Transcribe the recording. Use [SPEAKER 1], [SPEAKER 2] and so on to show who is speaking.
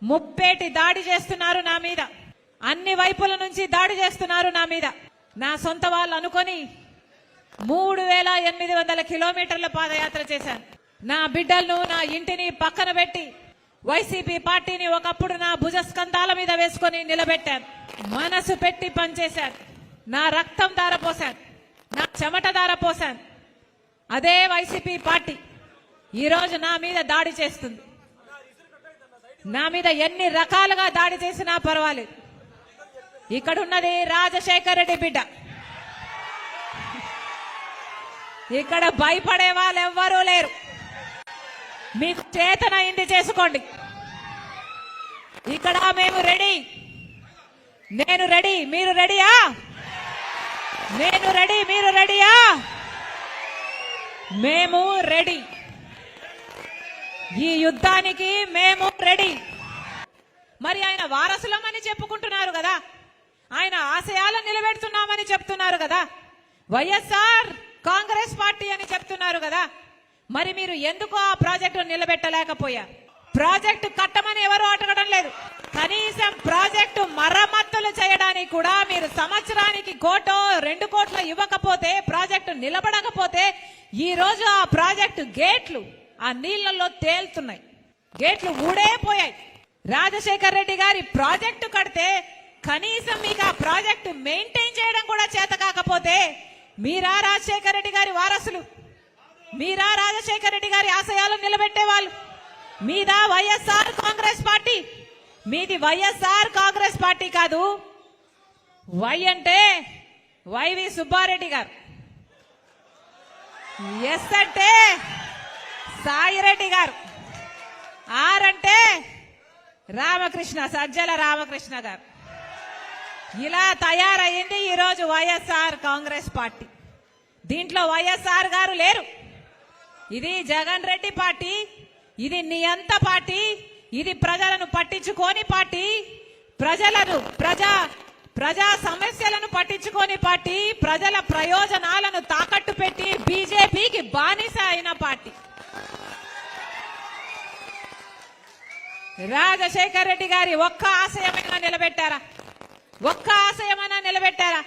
[SPEAKER 1] ముప్పేటి దాడి చేస్తున్నారు నా మీద. అన్ని వైపుల నుంచి దాడి చేస్తున్నారు నా మీద. నా సొంత వాళ్ళు అనుకొని 3800 కిలోమీటర్ల పాదయాత్ర చేశాను. నా బిడ్డలను, నా ఇంటిని పక్కన పెట్టి వైసీపీ పార్టీని ఒకప్పుడు నా భుజస్కంధాల మీద వేసుకొని నిలబెట్టాను. మనసు పెట్టి పనిచేశాను. నా రక్తం ధారపోశాను, నా చెమట ధారపోశాను. అదే వైసీపీ పార్టీ ఈరోజు నా మీద దాడి చేస్తుంది. నా మీద ఎన్ని రకాలుగా దాడి చేసినా పర్వాలేదు. ఇక్కడున్నది రాజశేఖర్ రెడ్డి బిడ్డ. ఇక్కడ భయపడే వాళ్ళు ఎవ్వరూ లేరు. మీకు చేతనైంది చేసుకోండి. ఇక్కడ మేము రెడీ. నేను రెడీ, మీరు రెడీయా? నేను రెడీ, మీరు రెడీయా? మేము రెడీ. ఈ యుద్ధానికి మేము రెడీ. మరి ఆయన వారసులమని చెప్పుకుంటున్నారు కదా, ఆయన ఆశయాలను నిలబెడుతున్నామని చెప్తున్నారు కదా, వైఎస్ఆర్ కాంగ్రెస్ పార్టీ అని చెప్తున్నారు కదా, మరి మీరు ఎందుకు ఆ ప్రాజెక్టు నిలబెట్టలేకపోయారు? ప్రాజెక్టు కట్టమని ఎవరు అడగడం లేదు. కనీసం ప్రాజెక్టు మరమ్మతులు చేయడానికి కూడా మీరు సంవత్సరానికి 1 కోటో 2 కోట్లు ఇవ్వకపోతే, ప్రాజెక్టు నిలబడకపోతే ఈ రోజు ఆ ప్రాజెక్టు గేట్లు ఆ నీళ్లలో తేలుతున్నాయి. గేట్లు ఊడైపోయాయి. రాజశేఖర్ రెడ్డి గారి ప్రాజెక్టు కడితే కనీసం మీకు ఆ ప్రాజెక్టు మెయింటైన్ చేయడం కూడా చేత కాకపోతే, మీరా రాజశేఖర్ రెడ్డి గారి వారసులు? మీరా రాజశేఖర్ రెడ్డి గారి ఆశయాలను నిలబెట్టే వాళ్ళు? మీదా వైఎస్ఆర్ కాంగ్రెస్ పార్టీ? మీది వైఎస్ఆర్ కాంగ్రెస్ పార్టీ కాదు. వై అంటే వైవి సుబ్బారెడ్డి గారు, ఎస్ అంటే సాయిరెడ్డి గారు, ఆర్ అంటే రామకృష్ణ, సజ్జల రామకృష్ణ గారు. ఇలా తయారైంది ఈరోజు వైఎస్ఆర్ కాంగ్రెస్ పార్టీ. దీంట్లో వైఎస్ఆర్ గారు లేరు. ఇది జగన్ రెడ్డి పార్టీ, ఇది నియంత పార్టీ, ఇది ప్రజలను పట్టించుకోని పార్టీ, ప్రజా సమస్యలను పట్టించుకోని పార్టీ, ప్రజల ప్రయోజనాలను తాకట్టు పెట్టి బీజేపీకి బానిస అయిన పార్టీ. రాజశేఖర్ రెడ్డి గారి ఒక్క ఆశయమైనా నిలబెట్టారా? ఒక్క ఆశయమైనా నిలబెట్టారా?